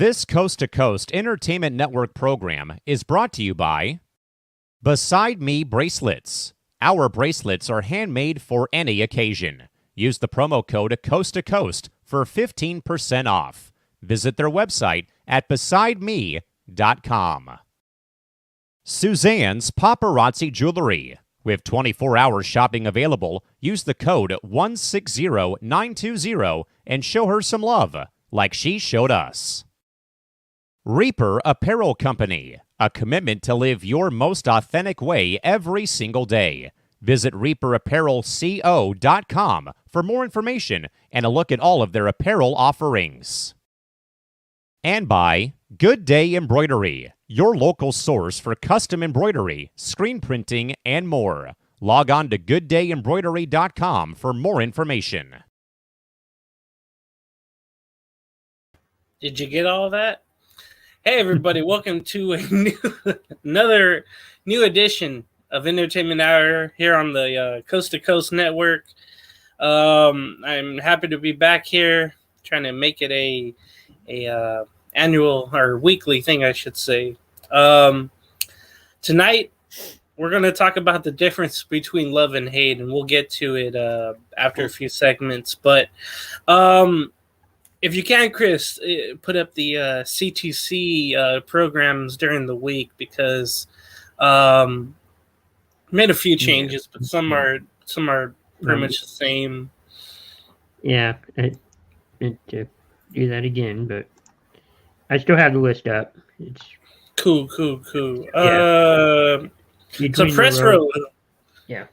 This Coast to Coast Entertainment Network program is brought to you by Beside Me Bracelets. Our bracelets are handmade for any occasion. Use the promo code Coast to Coast for 15% off. Visit their website at besideme.com. Suzanne's Paparazzi Jewelry. With 24-hour shopping available, use the code 160920 and show her some love, like she showed us. Reaper Apparel Company, a commitment to live your most authentic way every single day. Visit reaperapparelco.com for more information and a look at all of their apparel offerings. And by Good Day Embroidery, your local source for custom embroidery, screen printing, and more. Log on to gooddayembroidery.com for more information. Did you get all of that? Hey, everybody, welcome to another new edition of Entertainment Hour here on the Coast to Coast Network. I'm happy to be back here, trying to make it a annual or weekly thing, I should say. Tonight, we're going to talk about the difference between love and hate, and we'll get to it after a few segments. But if you can, Chris, put up the CTC programs during the week, because made a few changes, but some are pretty much the same. Yeah, I meant to do that again, but I still have the list up. It's cool. Yeah. So press row. Yeah.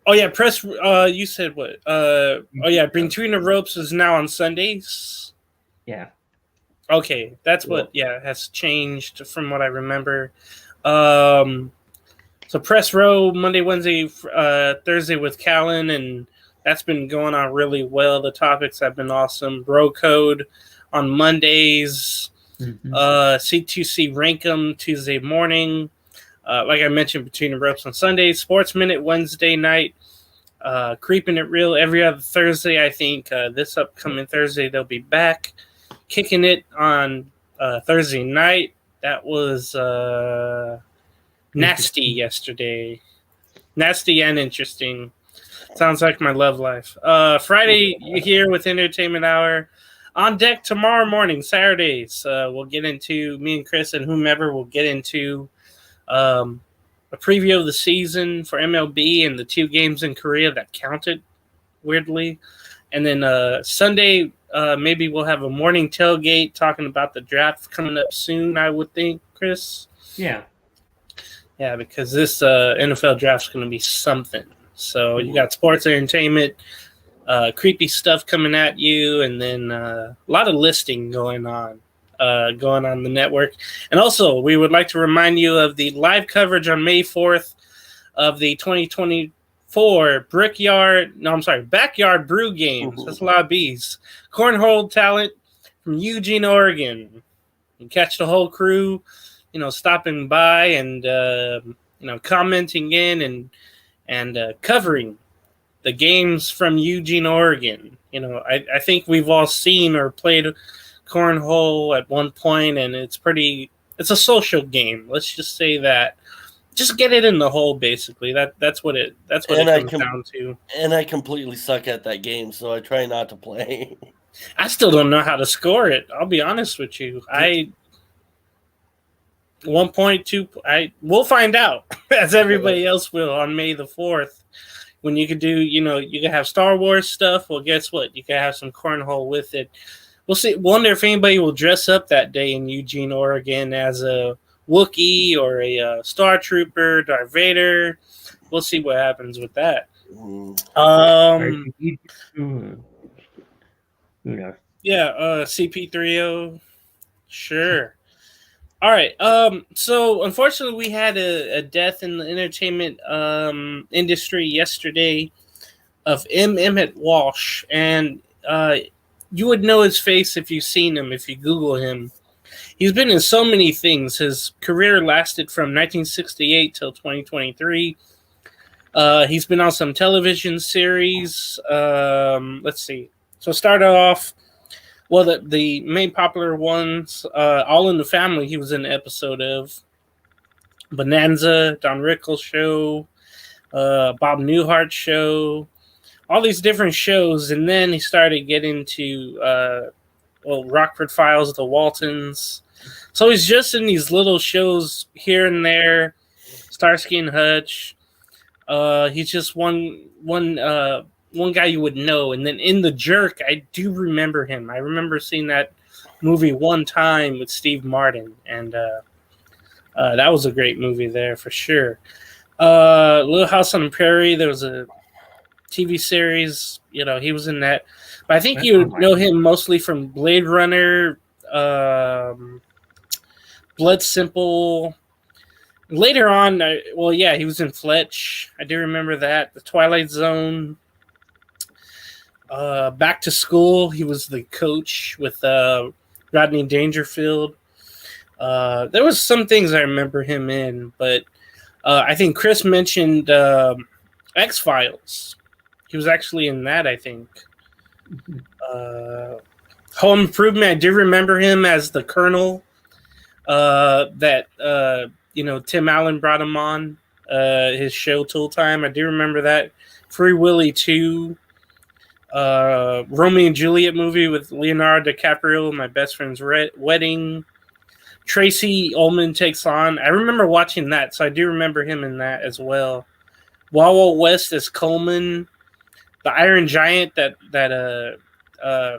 Oh yeah, press. You said what? Oh yeah, Between the Ropes is now on Sundays. Yeah. Okay, that's what. Yeah, has changed from what I remember. So press row Monday, Wednesday, Thursday with Callan, and that's been going on really well. The topics have been awesome. Bro Code on Mondays. C2C Rankum Tuesday morning. Like I mentioned, Between the Ropes on Sunday. Sports Minute Wednesday night. Creeping It Real every other Thursday. I think this upcoming Thursday they'll be back. Kicking It on Thursday night. That was nasty yesterday. Nasty and interesting. Sounds like my love life. Friday, you're here with Entertainment Hour. On deck tomorrow morning, Saturdays. We'll get into, me and Chris and whomever will get into a preview of the season for MLB and the 2 games in Korea that counted, weirdly. And then Sunday, maybe we'll have a morning tailgate talking about the draft coming up soon, I would think, Chris. Yeah. Yeah, because this NFL draft's going to be something. So you got sports, entertainment, creepy stuff coming at you, and then a lot of listing going on the network. And also, we would like to remind you of the live coverage on May 4th of the 2024 Backyard Brew Games. That's a lot of B's. Cornhole talent from Eugene, Oregon. You catch the whole crew, stopping by and, commenting in and covering the games from Eugene, Oregon. I think we've all seen or played cornhole at one point, and it's a social game. Let's just say that. Just get it in the hole, basically. That's what it comes down to. And I completely suck at that game, so I try not to play. I still don't know how to score it. I'll be honest with you. 1.2. We'll find out, as everybody else will, on May the 4th. When you could do, you can have Star Wars stuff. Well, guess what? You can have some cornhole with it. We'll see. Wonder if anybody will dress up that day in Eugene, Oregon as a Wookiee or a Star Trooper, Darth Vader. We'll see what happens with that. CP3O. Sure. All right. So unfortunately, we had a death in the entertainment industry yesterday of M. Emmett Walsh, and you would know his face if you've seen him, if you Google him. He's been in so many things. His career lasted from 1968 till 2023. He's been on some television series. Let's see. So started off Well, the main popular ones, All in the Family, he was in an episode of. Bonanza, Don Rickles show, Bob Newhart show, all these different shows, and then he started getting to Rockford Files, The Waltons. So he's just in these little shows here and there. Starsky and Hutch. He's just one guy you would know. And then in The Jerk, I do remember him. I remember seeing that movie one time with Steve Martin, and that was a great movie there for sure. Little House on the Prairie, there was a TV series. You know, he was in that. But I think you would know him mostly from Blade Runner, Blood Simple. Later on, he was in Fletch. I do remember that. The Twilight Zone. Back to School. He was the coach with Rodney Dangerfield. There was some things I remember him in, but I think Chris mentioned X-Files. He was actually in that, I think. Home Improvement, I do remember him as the Colonel that Tim Allen brought him on his show Tool Time. I do remember that. Free Willy 2. Romeo and Juliet movie with Leonardo DiCaprio, My Best Friend's Wedding. Tracy Ullman Takes On. I remember watching that, so I do remember him in that as well. Wild Wild West as Coleman. The Iron Giant, that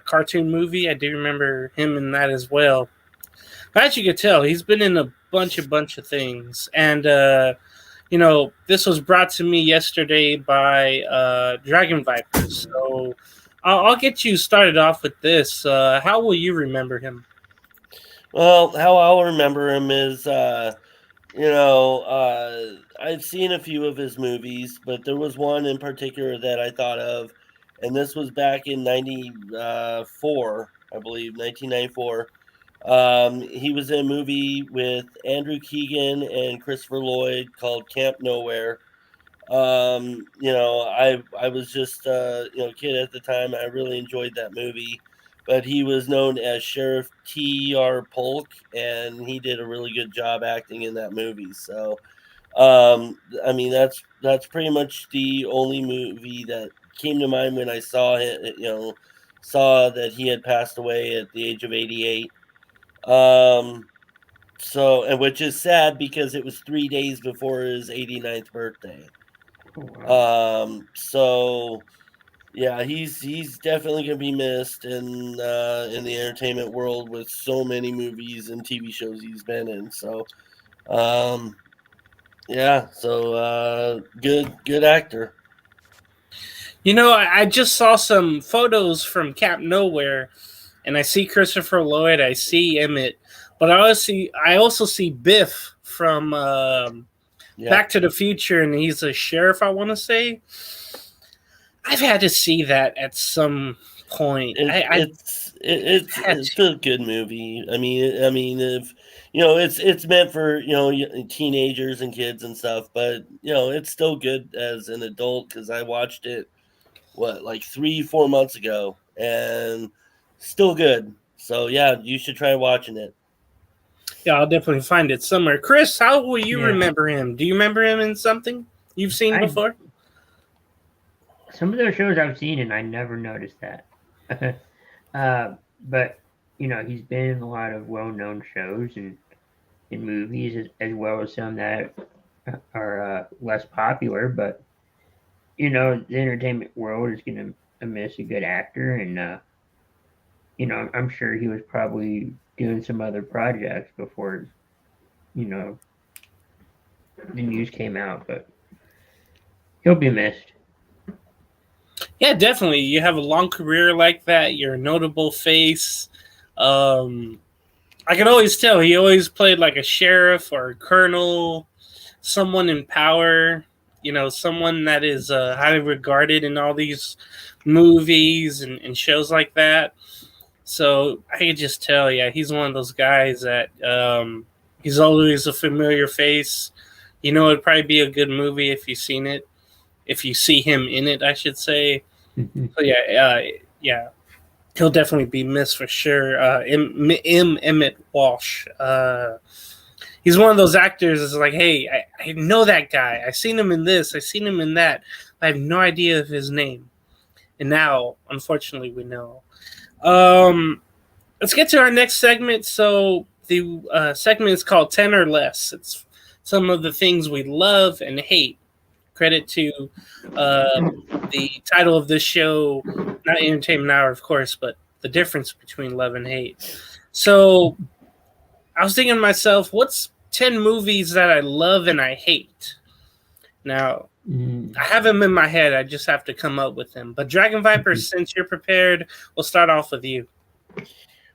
cartoon movie, I do remember him in that as well. As you can tell, he's been in a bunch of things. And, this was brought to me yesterday by Dragon Vipers. So I'll get you started off with this. How will you remember him? Well, how I'll remember him is, I've seen a few of his movies, but there was one in particular that I thought of, and this was back in 1994, I believe, 1994. He was in a movie with Andrew Keegan and Christopher Lloyd called Camp Nowhere. I was just a kid at the time. I really enjoyed that movie. But he was known as Sheriff T.R. Polk, and he did a really good job acting in that movie. So, that's pretty much the only movie that came to mind when I saw it. Saw that he had passed away at the age of 88. Which is sad because it was 3 days before his 89th birthday. Oh, wow. Yeah, he's definitely gonna be missed in the entertainment world with so many movies and TV shows he's been in. So, good actor. I just saw some photos from Camp Nowhere, and I see Christopher Lloyd, I see Emmett, but I also see Biff from Back to the Future, and he's a sheriff, I want to say. I've had to see that at some point. It's a good movie. I mean, if it's meant for teenagers and kids and stuff, but it's still good as an adult because I watched it 3-4 months ago and still good. So yeah, you should try watching it. Yeah, I'll definitely find it somewhere. Chris, how will you remember him? Do you remember him in something you've seen before? Some of those shows I've seen, and I never noticed that. But he's been in a lot of well-known shows and in movies, as well as some that are less popular. But the entertainment world is going to miss a good actor, and I'm sure he was probably doing some other projects before the news came out. But he'll be missed. Yeah, definitely. You have a long career like that. You're a notable face. I can always tell he always played like a sheriff or a colonel, someone in power, someone that is highly regarded in all these movies and shows like that. So I can just tell, he's one of those guys that he's always a familiar face. It'd probably be a good movie if you've seen it. If you see him in it, I should say. So yeah. he'll definitely be missed for sure. Emmett Walsh. He's one of those actors that's like, hey, I know that guy. I seen him in this. I seen him in that. I have no idea of his name. And now, unfortunately, we know. Let's get to our next segment. So the segment is called 10 or Less. It's some of the things we love and hate. Credit to the title of this show, not Entertainment Hour, of course, but the difference between love and hate. So I was thinking to myself, what's 10 movies that I love and I hate? Now, I have them in my head. I just have to come up with them. But Dragon Viper, since you're prepared, we'll start off with you.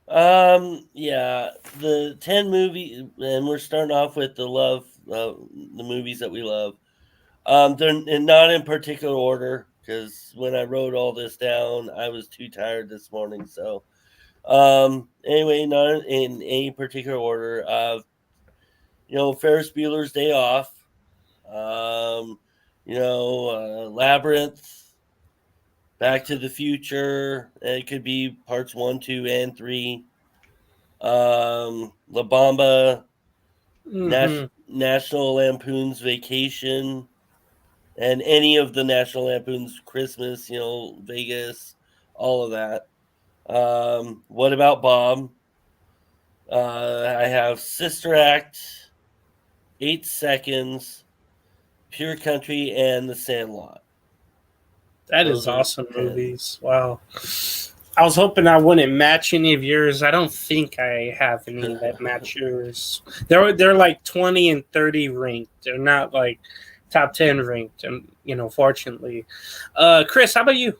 Yeah, the 10 movies, and we're starting off with the movies that we love. They're not in particular order, because when I wrote all this down, I was too tired this morning. So, anyway, not in any particular order. Ferris Bueller's Day Off. Labyrinth. Back to the Future. It could be parts 1, 2, and 3. La Bamba. National Lampoon's Vacation. And any of the National Lampoon's Christmas, Vegas, all of that. What About Bob? I have Sister Act, 8 Seconds, Pure Country, and The Sandlot. That is awesome movies. Wow. I was hoping I wouldn't match any of yours. I don't think I have any that match yours. They're like 20 and 30 ranked. They're not like top 10 ranked, and fortunately. Chris, how about you?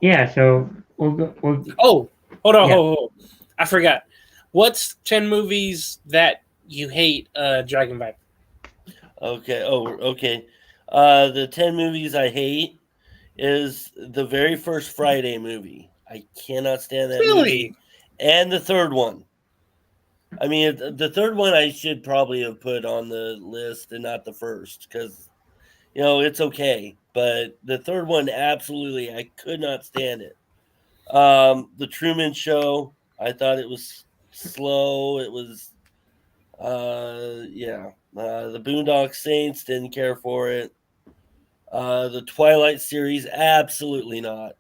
Yeah, so we'll go. Hold on. I forgot. What's 10 movies that you hate, Dragon Viper? Okay. Okay. The 10 movies I hate is the very first Friday movie. I cannot stand that movie. And the third one. I mean, the third one I should probably have put on the list and not the first, because, it's okay. But the third one, absolutely, I could not stand it. The Truman Show, I thought it was slow. It was, the Boondock Saints, didn't care for it. The Twilight series, absolutely not.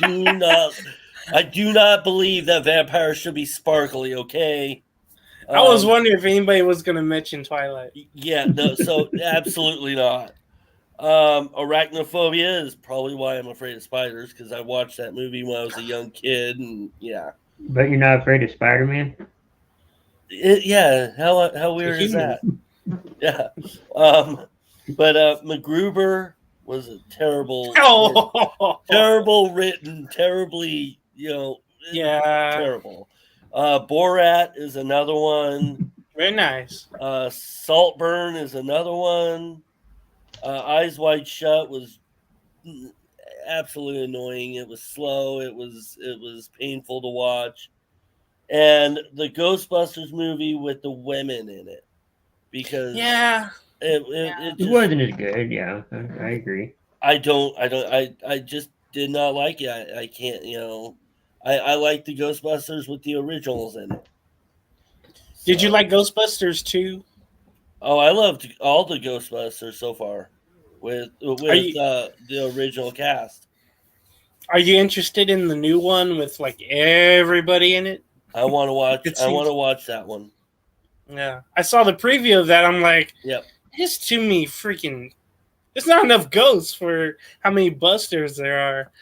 I do not believe that vampires should be sparkly, okay? I was wondering if anybody was going to mention Twilight. Yeah, no, so absolutely not. Arachnophobia is probably why I'm afraid of spiders, because I watched that movie when I was a young kid, and yeah. But you're not afraid of Spider-Man? Yeah, how weird is that? Yeah. But MacGruber was a terrible written, terribly, terrible. Borat is another one. Very nice. Saltburn is another one. Eyes Wide Shut was absolutely annoying. It was slow. It was painful to watch. And the Ghostbusters movie with the women in it, because it wasn't as good. Yeah, I agree. I just did not like it. I can't. I like the Ghostbusters with the originals in it. So. Did you like Ghostbusters 2? Oh, I loved all the Ghostbusters so far with the original cast. Are you interested in the new one with like everybody in it? I want to watch. I want to watch that one. Yeah, I saw the preview of that. I'm like, yep. There's too many freaking. There's not enough ghosts for how many Busters there are.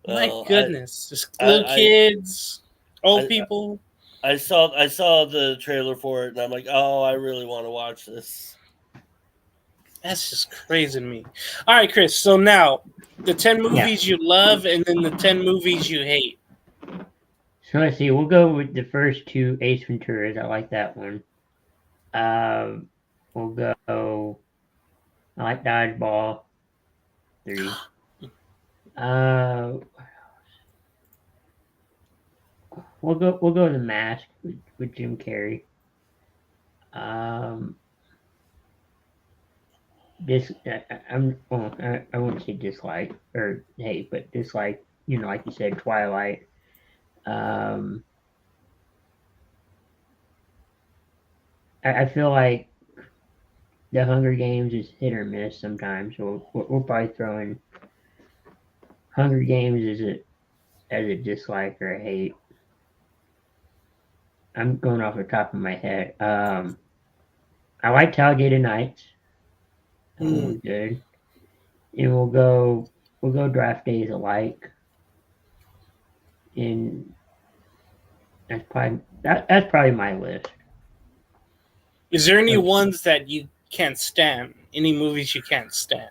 My goodness, just little kids, old people. I saw the trailer for it, and I'm like, oh, I really want to watch this. That's just crazy to me. All right, Chris. So now, the 10 movies you love, and then the 10 movies you hate. So let's see. We'll go with the first 2 Ace Venturas. I like that one. We'll go. I like Dodgeball 3. We'll go The Mask with Jim Carrey. I wouldn't say dislike or hate, but dislike. Like you said, Twilight. Um, I feel like the Hunger Games is hit or miss sometimes. So we'll probably throw in Hunger Games as a dislike or a hate. I'm going off the top of my head. I like Talladega Nights. That one was good. And we'll go Draft Days alike. And that's probably my list. Is there any ones that you can't stand? Any movies you can't stand?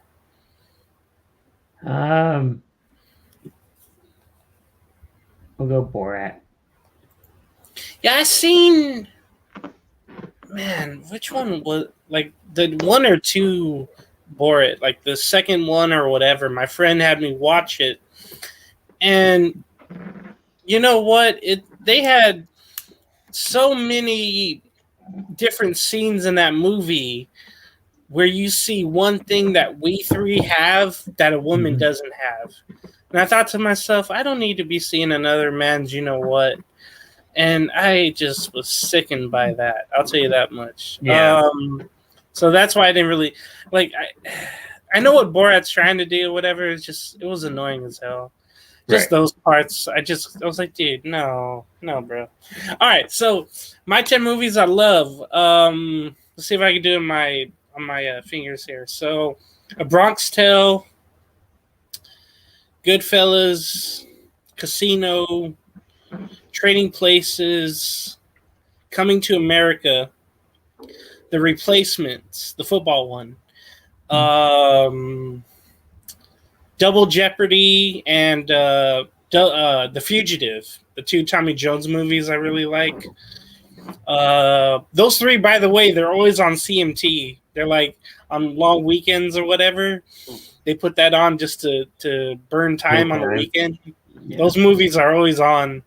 We'll go Borat. Yeah, I seen. Man, which one was like the one or two Borat? Like the second one or whatever. My friend had me watch it, and you know what? They had so many different scenes in that movie where you see one thing that we three have that a woman doesn't have. And I thought to myself, I don't need to be seeing another man's you know what. And I just was sickened by that. I'll tell you that much. Yeah. So that's why I didn't really like. I know what Borat's trying to do, whatever. It was annoying as hell. Just those parts. I was like, dude, no, bro. All right, so my 10 movies I love. Let's see if I can do it on my fingers here. So, A Bronx Tale, Goodfellas, Casino, Trading Places, Coming to America, The Replacements, the football one, Double Jeopardy, and The Fugitive, the two Tommy Jones movies I really like. Those three, by the way, they're always on CMT. They're like on long weekends or whatever. They put that on just to burn time on the weekend. Yeah. Those movies are always on.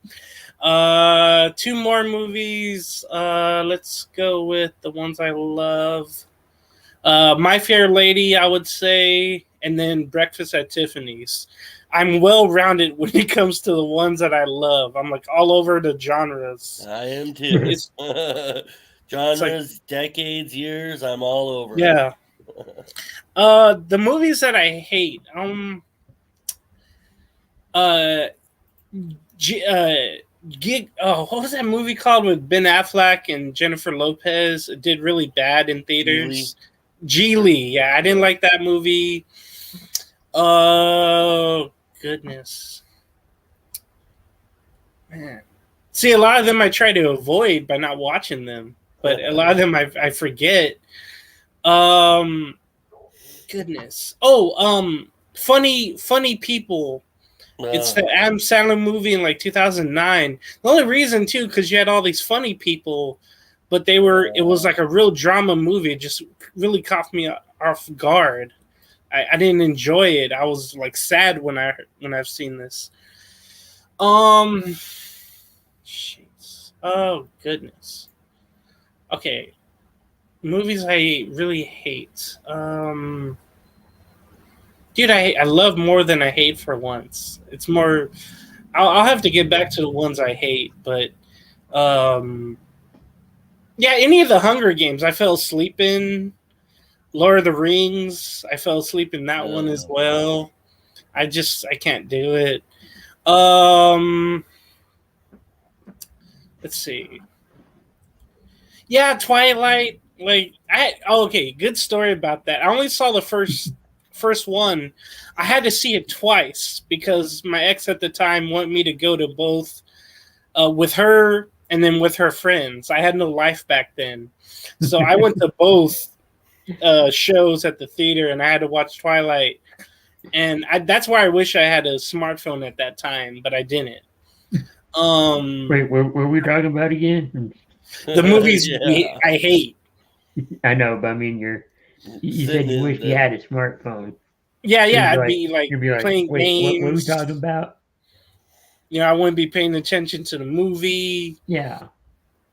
Two more movies. Let's go with the ones I love. My Fair Lady, I would say, and then Breakfast at Tiffany's. I'm well-rounded when it comes to the ones that I love. I'm like all over the genres. I am too. Genres, like, decades, years, I'm all over. Yeah. The movies that I hate. What was that movie called with Ben Affleck and Jennifer Lopez? It did really bad in theaters. Geely. Yeah, I didn't like that movie. Oh, goodness. Man. See, a lot of them I try to avoid by not watching them, but a lot of them I forget. Goodness. Funny People. It's the Adam Sandler movie in like 2009. The only reason too, because you had all these funny people, but it was like a real drama movie. It just really caught me off guard. I didn't enjoy it. I was like sad when I've seen this. Jeez. Oh goodness. Okay. Movies I really hate. Dude, I love more than I hate for once. It's more. I'll have to get back to the ones I hate, but yeah, any of the Hunger Games I fell asleep in. Lord of the Rings, I fell asleep in that one as well. I can't do it. Let's see. Yeah, Twilight. Okay, good story about that. I only saw the first one. I had to see it twice because my ex at the time wanted me to go to both with her and then with her friends. I had no life back then. So I went to both shows at the theater and I had to watch Twilight. And that's why I wish I had a smartphone at that time, but I didn't. Wait, what were we talking about again? The movies I hate. I know, but I mean, you said you wish you had a smartphone. Yeah, I'd be like playing games. What are we talking about? You know, I wouldn't be paying attention to the movie. Yeah.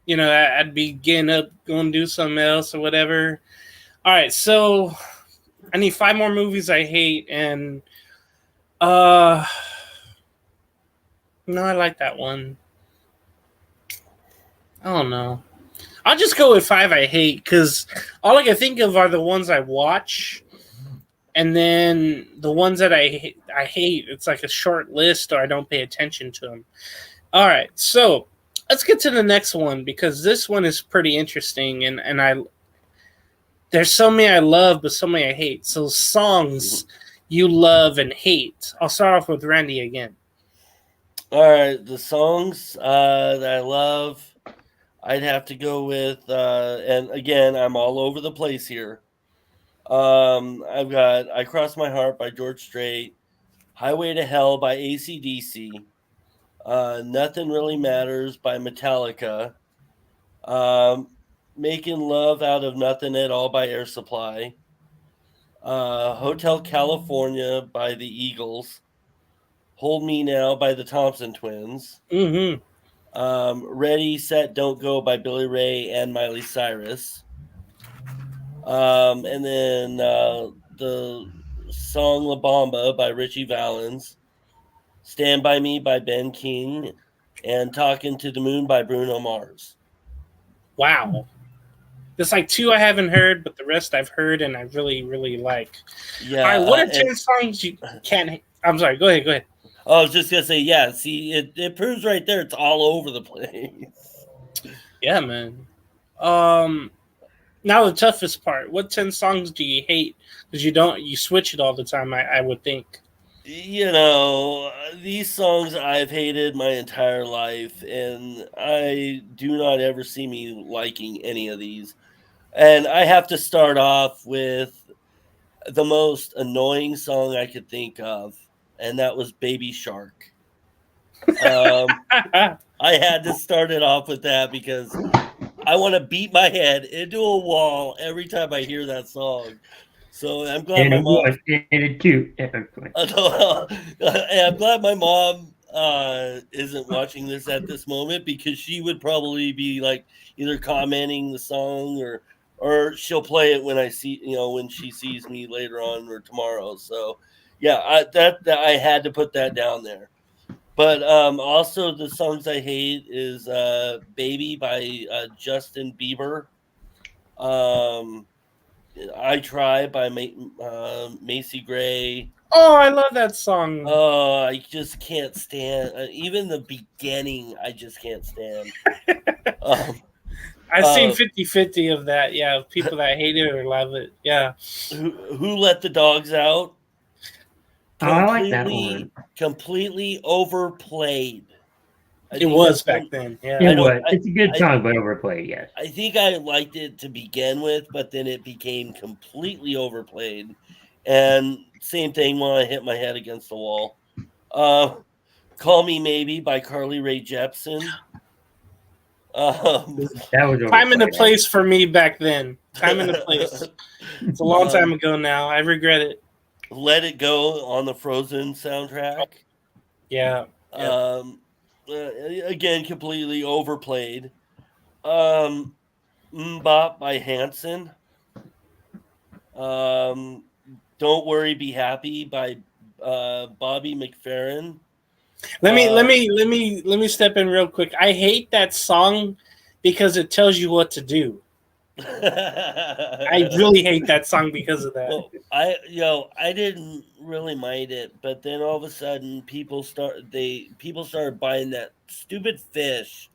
You know, I'd be getting up, going to do something else or whatever. All right, so I need 5 more movies I hate, and no, I like that one. I don't know. I'll just go with 5 I hate because all I can think of are the ones I watch, and then the ones that I hate. It's like a short list, or I don't pay attention to them. All right, so let's get to the next one because this one is pretty interesting, and there's so many I love, but so many I hate. So songs you love and hate. I'll start off with Randy again. All right, the songs that I love, I'd have to go with, and again, I'm all over the place here. I've got "I Cross My Heart" by George Strait, "Highway to Hell" by AC/DC, "Nothing Really Matters" by Metallica, "Making Love Out of Nothing at All" by Air Supply, "Hotel California" by the Eagles, "Hold Me Now" by the Thompson Twins, Mm-hmm. "Ready, Set, Don't Go" by Billy Ray and Miley Cyrus, and then the song "La Bamba" by Richie Valens, "Stand By Me" by Ben King, and "Talking to the Moon" by Bruno Mars. Wow. There's like 2 I haven't heard, but the rest I've heard and I really, really like. Yeah. All right, what are 10 songs you can't? I'm sorry. Go ahead. I was just gonna say, yeah. See, it proves right there. It's all over the place. Yeah, man. Now the toughest part. What 10 songs do you hate? Because you switch it all the time. I would think. You know, these songs I've hated my entire life, and I do not ever see me liking any of these. And I have to start off with the most annoying song I could think of, and that was "Baby Shark." I had to start it off with that because I want to beat my head into a wall every time I hear that song. So I'm glad my mom. I'm glad my mom isn't watching this at this moment because she would probably be like either commenting the song or she'll play it when when she sees me later on or tomorrow. So yeah, I had to put that down there. But also the songs I hate is "Baby" by Justin Bieber. "I Try" by Macy Gray. Oh, I love that song. Oh, I just can't stand. Even the beginning, I just can't stand. I've seen 50-50 of that. Yeah, people that hate it or love it. Yeah. Who Let the Dogs Out? I like that one. Completely overplayed. It was back then. Yeah, it was. It's a good song, but overplayed. Yes. I think I liked it to begin with, but then it became completely overplayed. And same thing when I hit my head against the wall. "Call Me Maybe" by Carly Rae Jepsen. That was Time and a place for me back then. Time and a place. It's a long time ago now. I regret it. "Let It Go" on the Frozen soundtrack. Yeah. Again, completely overplayed. "MMMBop" by Hanson. "Don't Worry, Be Happy" by Bobby McFerrin. Let me step in real quick. I hate that song because it tells you what to do. I really hate that song because of that. Well, I didn't really mind it, but then all of a sudden people started buying that stupid fish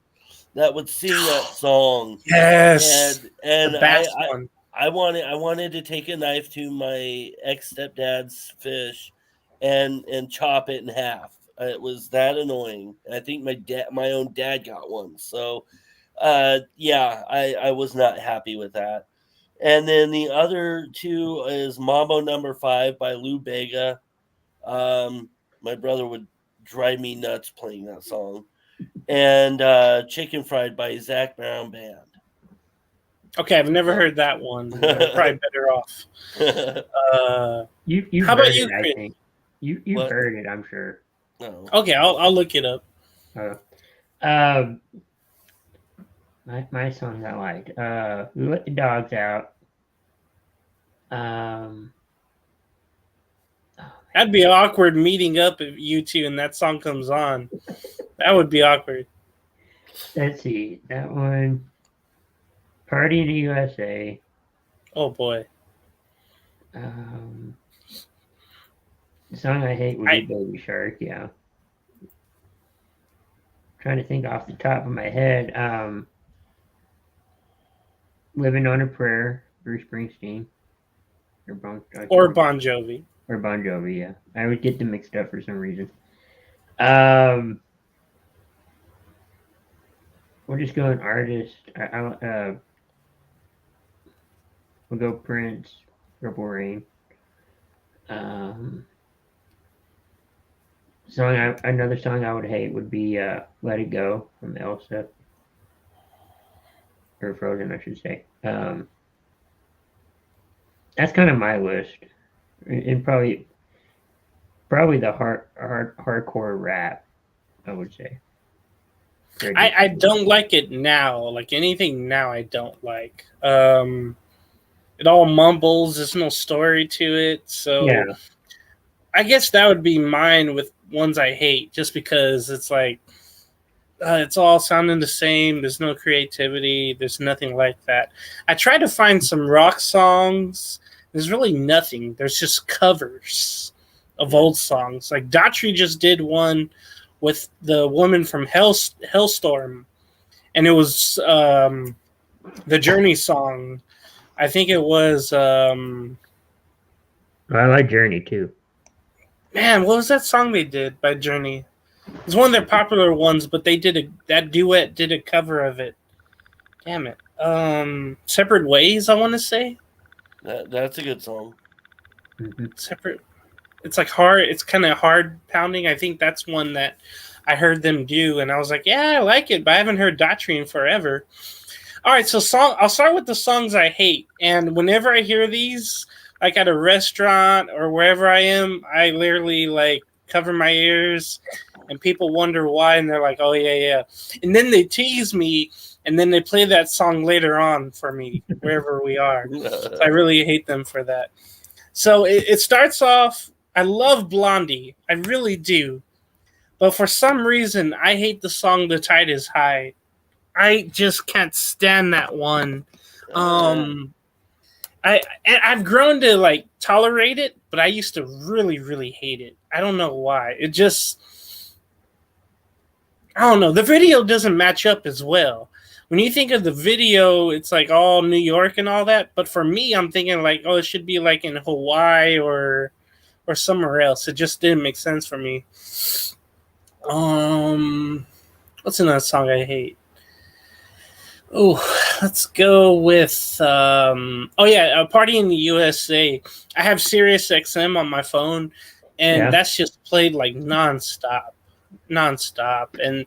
that would sing that song. Yes, and I wanted to take a knife to my ex-stepdad's fish and chop it in half. It was that annoying. I think my own dad got one. So I was not happy with that. And then the other two is "Mambo No. 5" by Lou Bega. My brother would drive me nuts playing that song. And "Chicken Fried" by Zach Brown Band. Okay, I've never heard that one. I'm probably better off. You how about you? I think you heard it. I'm sure. No. Okay, I'll look it up. My songs I liked. "We Let the Dogs Out." That'd be awkward meeting up if you two and that song comes on. That would be awkward. Let's see. That one. Party in the USA. Oh boy. Um, the song I hate would be Baby Shark, yeah. Trying to think off the top of my head. Living on a Prayer, Bruce Springsteen. Or Or Bon Jovi. Or Bon Jovi, yeah. I would get them mixed up for some reason. We'll just go an artist. We'll go Prince, Purple Rain. Another song I would hate would be "Let It Go" from Elsa, or Frozen, I should say. That's kind of my list, and probably the hardcore rap, I would say. I don't like it now. Like anything now, I don't like. It all mumbles. There's no story to it. So Yeah. I guess that would be mine with ones I hate, just because it's like it's all sounding the same. There's no creativity. There's nothing like that. I tried to find some rock songs. There's really nothing. There's just covers of old songs. Like Daughtry just did one with the woman from Hellstorm, and it was the Journey song. I think it was. I like Journey too. Man, what was that song they did by Journey? It's one of their popular ones, but they did that duet did a cover of it. Damn it. Separate Ways, I want to say. That's a good song. Mm-hmm. Separate. It's like hard. It's kind of hard pounding. I think that's one that I heard them do, and I was like, yeah, I like it, but I haven't heard Daughtry in forever. All right, so I'll start with the songs I hate, and whenever I hear these, like at a restaurant or wherever I am, I literally like cover my ears, and people wonder why, and they're like, oh yeah, and then they tease me, and then they play that song later on for me wherever we are. So I really hate them for that. So it starts off. I love Blondie, I really do, but for some reason I hate the song "The Tide Is High." I just can't stand that one. I've grown to like tolerate it, but I used to really, really hate it. I don't know why. It just, I don't know. The video doesn't match up as well. When you think of the video, it's like all New York and all that. But for me, I'm thinking like, oh, it should be like in Hawaii or somewhere else. It just didn't make sense for me. What's another song I hate? Oh, let's go with Party in the USA. I have Sirius XM on my phone, and that's just played like nonstop. And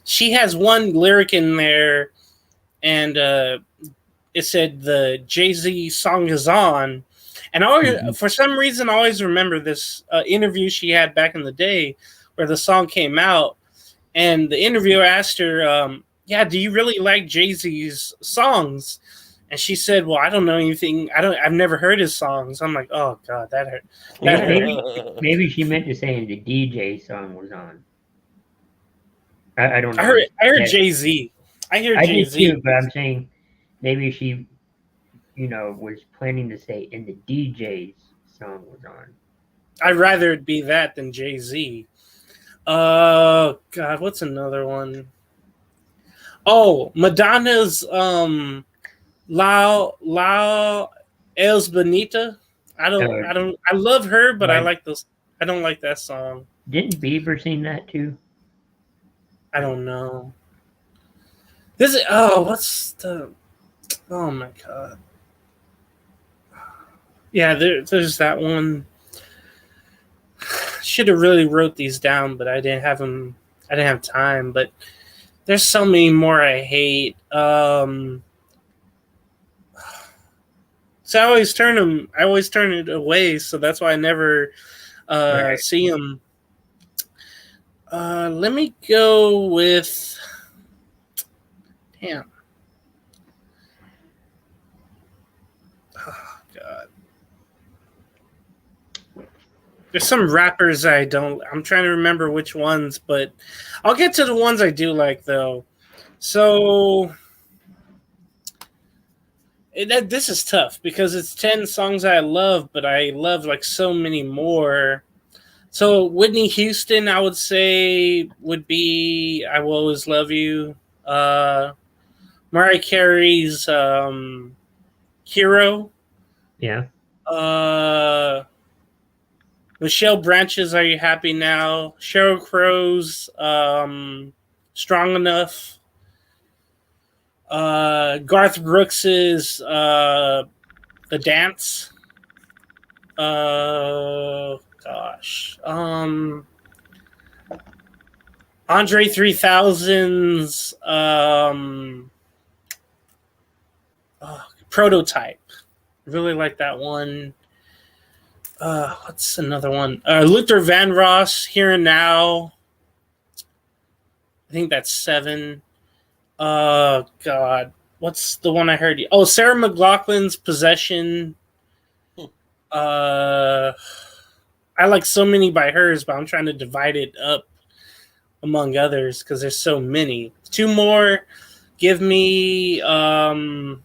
she has one lyric in there, and it said the Jay-Z song is on. And for some reason, I always remember this interview she had back in the day where the song came out, and the interviewer asked her, yeah, do you really like Jay-Z's songs? And she said, well, I don't know anything. I've never heard his songs. I'm like, oh God, that hurt. Maybe she meant to say the DJ song was on. I don't know. I heard Jay-Z. I hear Jay-Z. Too, but I'm saying maybe she, was planning to say and the DJ's song was on. I'd rather it be that than Jay-Z. God, what's another one? Oh, Madonna's La Els Bonita. I love her, but I don't like that song. Didn't Bieber sing that too? I don't know. Oh my God. Yeah, there's that one. Should have really wrote these down, but I didn't have time, but there's so many more I hate. So I always turn it away, so that's why I never see them. Let me go with. Damn. Oh, God. There's some rappers I'm trying to remember which ones, but I'll get to the ones I do like, though. So this is tough because it's 10 songs I love, but I love like so many more. So Whitney Houston, I would say, would be "I Will Always Love You." Mariah Carey's "Hero." Yeah. Michelle Branch's "Are You Happy Now?" Sheryl Crow's "Strong Enough." Garth Brooks's "The Dance." Andre 3000's "Prototype." Really like that one. What's another one? Luther Vandross, "Here and Now." I think that's 7. God. What's the one I heard? Oh, Sarah McLachlan's "Possession." I like so many by hers, but I'm trying to divide it up among others because there's so many. 2 more. Give me Foo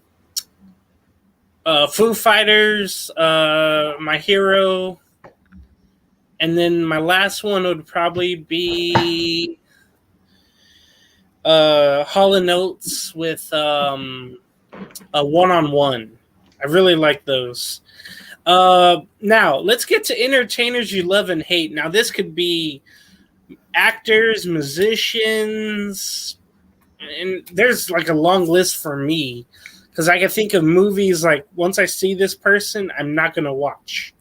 Fighters, "My Hero." And then my last one would probably be Hall & Oates with a "One-on-One." I really like those. Now, let's get to entertainers you love and hate. Now, this could be actors, musicians, and there's like a long list for me because I can think of movies like once I see this person, I'm not going to watch.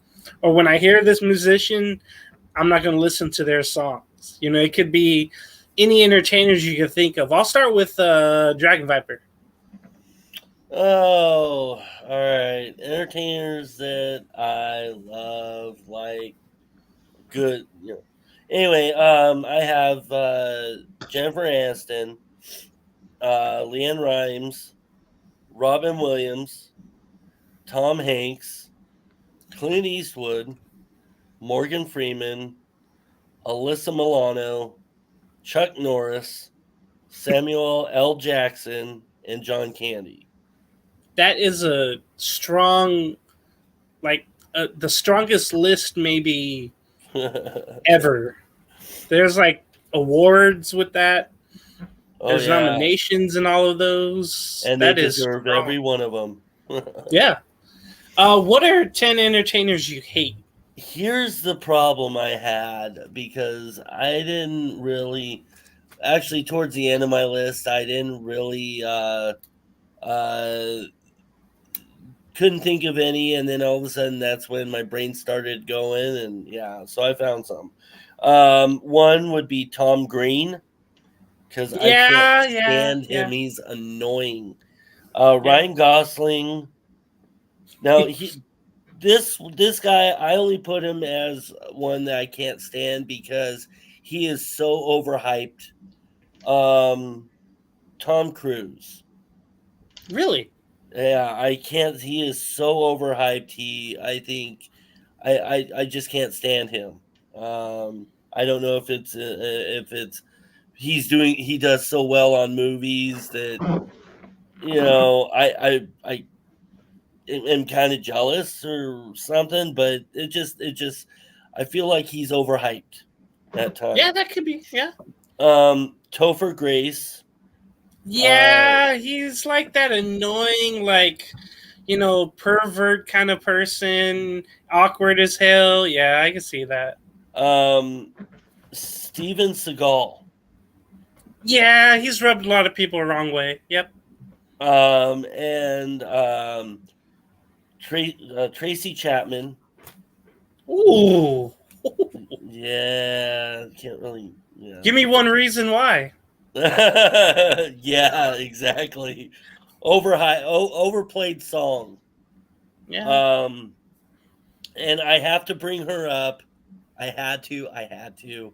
Or when I hear this musician, I'm not going to listen to their songs. You know, it could be any entertainers you can think of. I'll start with Dragon Viper. Oh, all right. Entertainers that I love, like good. Anyway, I have Jennifer Aniston, Leanne Rimes, Robin Williams, Tom Hanks, Clint Eastwood, Morgan Freeman, Alyssa Milano, Chuck Norris, Samuel L. Jackson, and John Candy. That is a strong, like the strongest list maybe ever. There's like awards with that. There's nominations in all of those. And that they is deserve strong. every one of them. Yeah. What are 10 entertainers you hate? Here's the problem I had because I didn't really, actually towards the end of my list, I didn't really couldn't think of any, and then all of a sudden that's when my brain started going, and yeah, so I found some. One would be Tom Green, because I can't stand him. He's annoying. Ryan Gosling. Now this guy, I only put him as one that I can't stand because he is so overhyped. Tom Cruise. Really? Yeah, I can't. He is so overhyped. I think, I just can't stand him. I don't know if it's he does so well on movies that I am kind of jealous or something, but it just I feel like he's overhyped at times. Yeah, that could be. Yeah. Topher Grace. Yeah, he's like that annoying, like, pervert kind of person, awkward as hell. Yeah, I can see that. Steven Seagal. Yeah, he's rubbed a lot of people the wrong way. Yep. And Tracy Chapman. Ooh. Yeah, can't really. Yeah. Give me one reason why. Yeah, exactly. Overplayed song. Yeah. And I have to bring her up. I had to,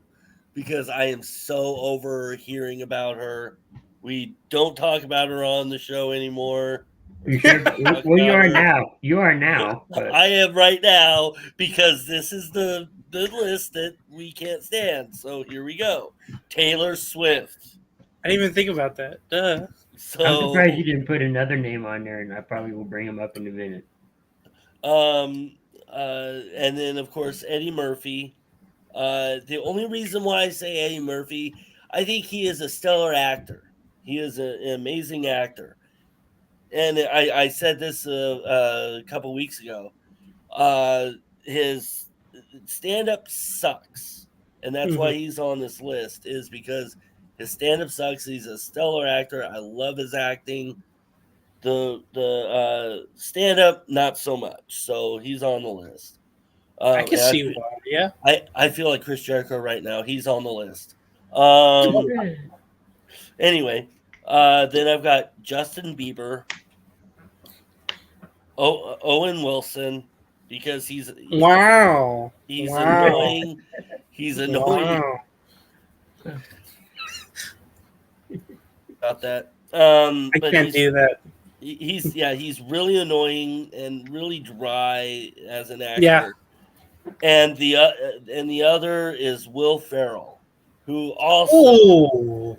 because I am so over hearing about her. We don't talk about her on the show anymore. Well, you are now. You are now. But... I am right now because this is the list that we can't stand. So here we go. Taylor Swift. I didn't even think about that. Duh. I'm So, surprised you didn't put another name on there, and I probably will bring him up in a minute. and then of course Eddie Murphy. The only reason why I say Eddie Murphy, I think he is a stellar actor. He is an amazing actor, and I said this a couple weeks ago. His stand-up sucks, and that's why he's on this list. Is because his stand-up sucks. He's a stellar actor. I love his acting. The stand-up not so much. So he's on the list. I can see why. Yeah. I feel like Chris Jericho right now. He's on the list. Anyway, then I've got Justin Bieber, Owen Wilson, because he's Wow. annoying. He's annoying about that. I but can't do that. He's really annoying and really dry as an actor. Yeah. And the other is Will Ferrell, who also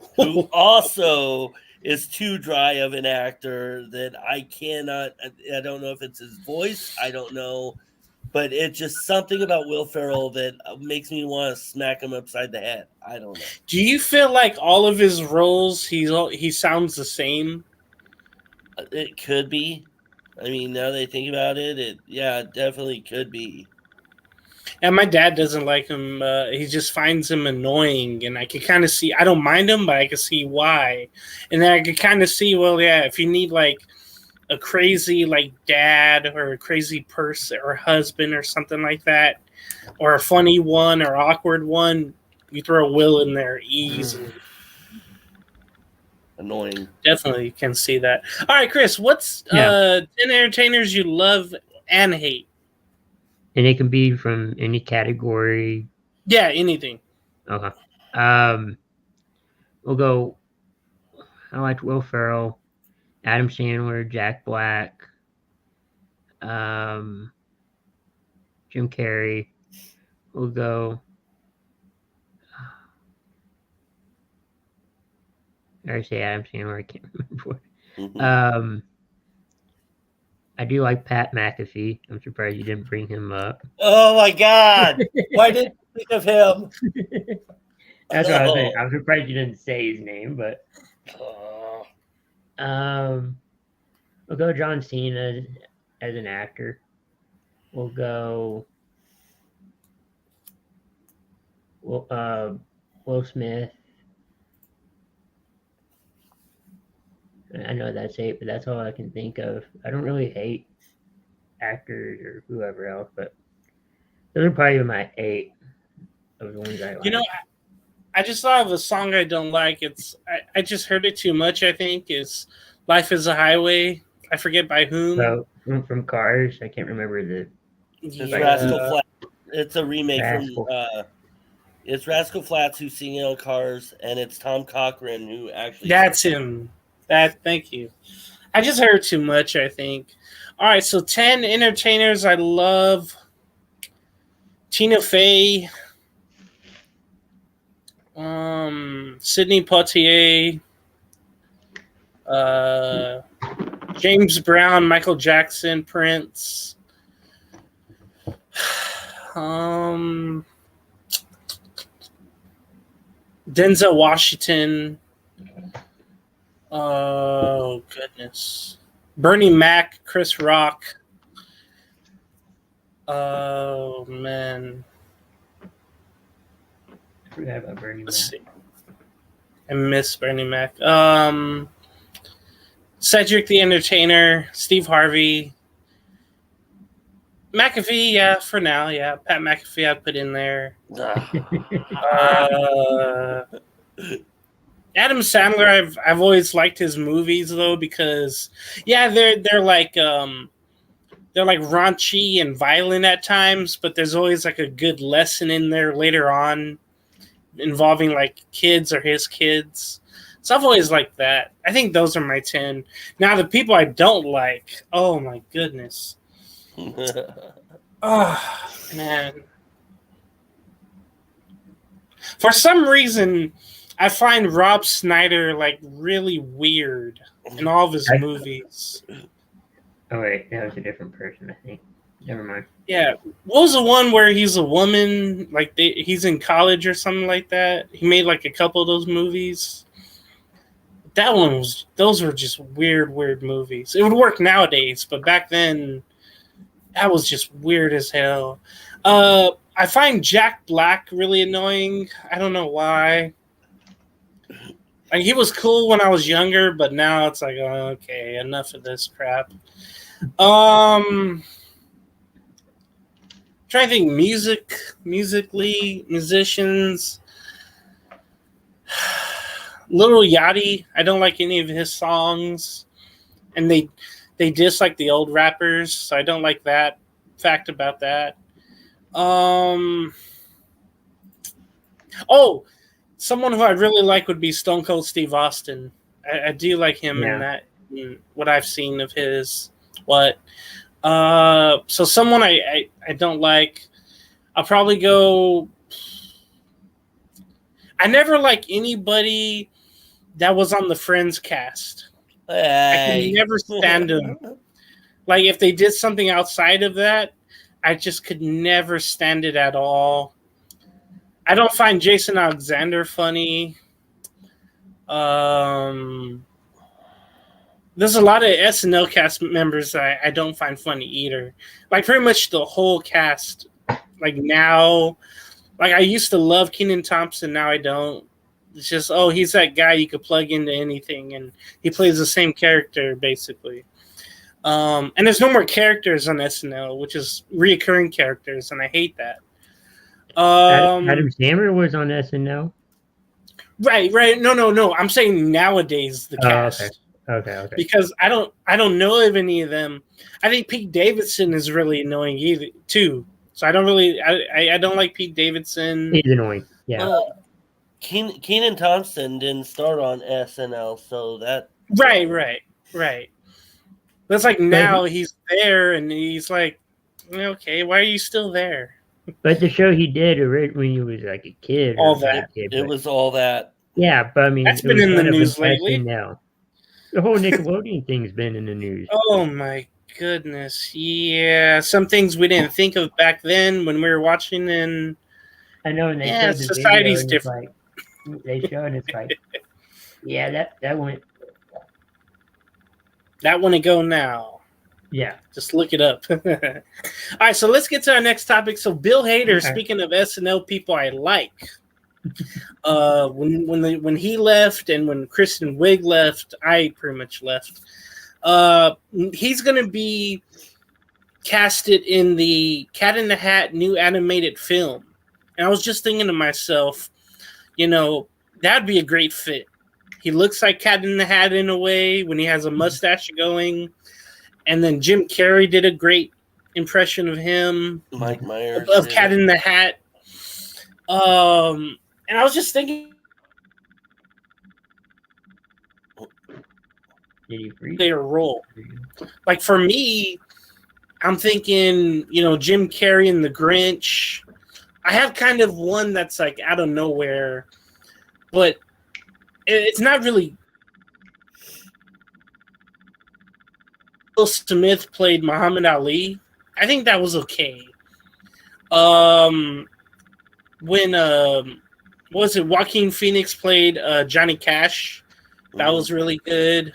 is too dry of an actor that I cannot. I don't know if it's his voice. I don't know, but it's just something about Will Ferrell that makes me want to smack him upside the head. I don't know. Do you feel like all of his roles he sounds the same? It could be. I mean, now that I think about it, it definitely could be. And my dad doesn't like him. He just finds him annoying, and I can kind of see. I don't mind him, but I can see why. And then I can kind of see, well, yeah, if you need like a crazy like dad or a crazy person or husband or something like that, or a funny one or awkward one, you throw Will in there easily. Annoying. Definitely can see that. All right, Chris, what's 10 entertainers you love and hate? And it can be from any category. Yeah, anything. Okay. We'll go. I liked Will Ferrell, Adam Sandler, Jack Black, Jim Carrey. We'll go. I already say Adam Sandler. I can't remember what. I do like Pat McAfee. I'm surprised you didn't bring him up. Oh my God! Why didn't you think of him? That's what I was saying. I'm surprised you didn't say his name, but we'll go John Cena as an actor. We'll go Will Smith. I know that's 8, but that's all I can think of. I don't really hate actors or whoever else, but those are probably my 8 of the ones I like. You know, I just thought of a song I don't like. I just heard it too much, I think. It's Life is a Highway. I forget by whom. So, from Cars. I can't remember the... It's Rascal Flatts. It's a remake from... it's Rascal Flatts who's singing on Cars, and it's Tom Cochran who actually... That's him. Thank you. I just heard too much, I think. All right, so 10 entertainers I love. Tina Fey. Sidney Poitier. James Brown, Michael Jackson, Prince. Denzel Washington. Oh, goodness. Bernie Mac, Chris Rock. Oh, man. I forgot about Bernie Mac. Let's see. I miss Bernie Mac. Cedric the Entertainer, Steve Harvey. McAfee, yeah, for now, yeah. Pat McAfee I'd put in there. Adam Sandler, I've always liked his movies though, because they're like raunchy and violent at times, but there's always like a good lesson in there later on involving like kids or his kids. So I've always liked that. I think those are my 10. Now the people I don't like, oh my goodness. Oh man. For some reason, I find Rob Schneider like really weird in all of his movies. Oh wait, that was a different person, I think. Never mind. Yeah, what was the one where he's a woman? Like he's in college or something like that. He made like a couple of those movies. Those were just weird movies. It would work nowadays, but back then, that was just weird as hell. I find Jack Black really annoying. I don't know why. Like he was cool when I was younger, but now it's like, oh, okay, enough of this crap. Trying to think musically, musicians. Lil Yachty, I don't like any of his songs, and they dislike the old rappers, so I don't like that fact about that. Someone who I really like would be Stone Cold Steve Austin. I do like him in that, in what I've seen of his. So someone I don't like. I'll probably go. I never like anybody that was on the Friends cast. I could never stand them. Like if they did something outside of that, I just could never stand it at all. I don't find Jason Alexander funny. There's a lot of SNL cast members that I don't find funny either. Like pretty much the whole cast. Like now, like I used to love Kenan Thompson, now I don't. It's just, he's that guy you could plug into anything, and he plays the same character basically. And there's no more characters on SNL, which is reoccurring characters, and I hate that. Adam Sandler was on SNL. Right. No. I'm saying nowadays the cast. Okay. Because I don't know of any of them. I think Pete Davidson is really annoying either too. So I don't really I don't like Pete Davidson. He's annoying. Yeah. Kenan Thompson didn't start on SNL, so that Right. That's like now he's there, and he's like, okay, why are you still there? But the show he did when he was like a kid, it was all that. Yeah, but I mean, that's been in the news lately. Now, the whole Nickelodeon thing's been in the news. Oh my goodness, yeah. Some things we didn't think of back then when we were watching, and I know, and they showed the society's different. They showed it's like, yeah, that went. That one to go now. Yeah. Just look it up. All right, so let's get to our next topic. So Bill Hader, speaking of SNL people I like, when he left and when Kristen Wiig left, I pretty much left. He's going to be casted in the Cat in the Hat new animated film. And I was just thinking to myself, that'd be a great fit. He looks like Cat in the Hat in a way when he has a mustache going. And then Jim Carrey did a great impression of him. Mike Myers. Of Cat in the Hat. And I was just thinking. Their role. Like for me, I'm thinking, Jim Carrey and the Grinch. I have kind of one that's like out of nowhere, but it's not really. Will Smith played Muhammad Ali. I think that was okay. When was it? Joaquin Phoenix played Johnny Cash. That was really good.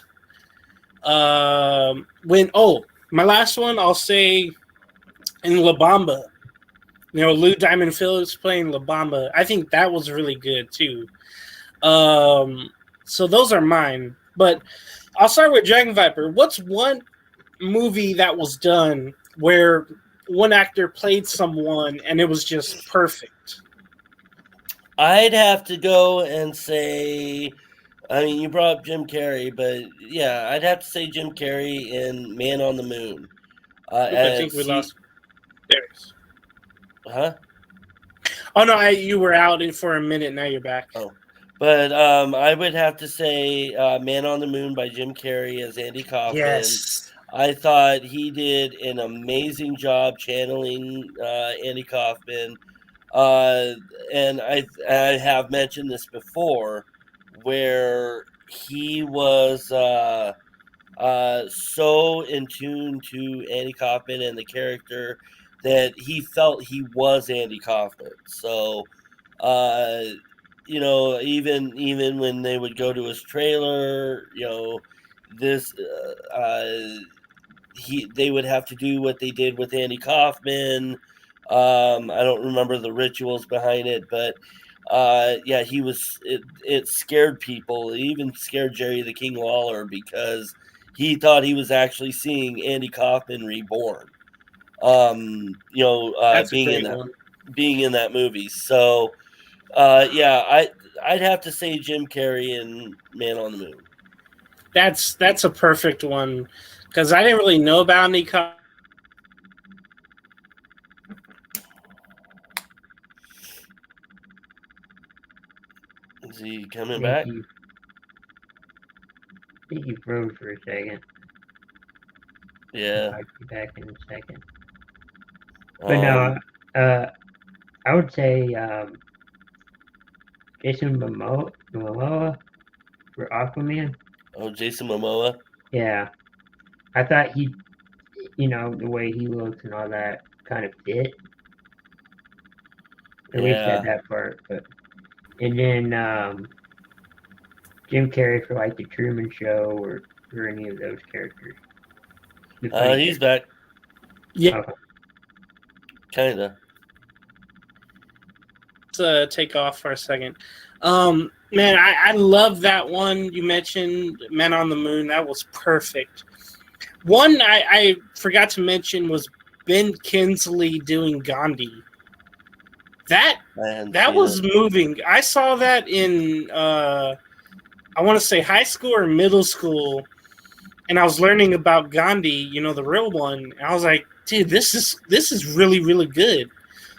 My last one, I'll say in La Bamba. Lou Diamond Phillips playing La Bamba. I think that was really good too. So those are mine. But I'll start with Dragon Viper. What's one movie that was done where one actor played someone and it was just perfect? I'd have to go and say, I mean, you brought up Jim Carrey, but yeah, I'd have to say Jim Carrey in Man on the Moon. I think we lost Darius. Huh? Oh no, you were out for a minute. Now you're back. Oh, but I would have to say Man on the Moon by Jim Carrey as Andy Kaufman. Yes. I thought he did an amazing job channeling Andy Kaufman. And I have mentioned this before, where he was so in tune to Andy Kaufman and the character that he felt he was Andy Kaufman. So, even when they would go to his trailer, this they would have to do what they did with Andy Kaufman. I don't remember the rituals behind it, but he was. It scared people. It even scared Jerry the King Lawler because he thought he was actually seeing Andy Kaufman reborn. That's being a in great that one. being in that movie. So, I'd have to say Jim Carrey and Man on the Moon. That's a perfect one because I didn't really know about Andy Kaufman. Is he coming I back? think you froze for a second. Yeah. I'll be back in a second. But no, I would say Jason Momoa for Aquaman. Oh, Jason Momoa. Yeah, I thought he, the way he looks and all that kind of fit. At least Yeah. at that part. And then Jim Carrey for like the Truman Show or any of those characters. He's back. Yeah. Kinda. Let's take off for a second. Man, I love that one you mentioned, Man on the Moon. That was perfect. One I forgot to mention was Ben Kingsley doing Gandhi. That was moving. I saw that in I want to say high school or middle school, and I was learning about Gandhi, the real one. And I was like, dude, this is really, really good.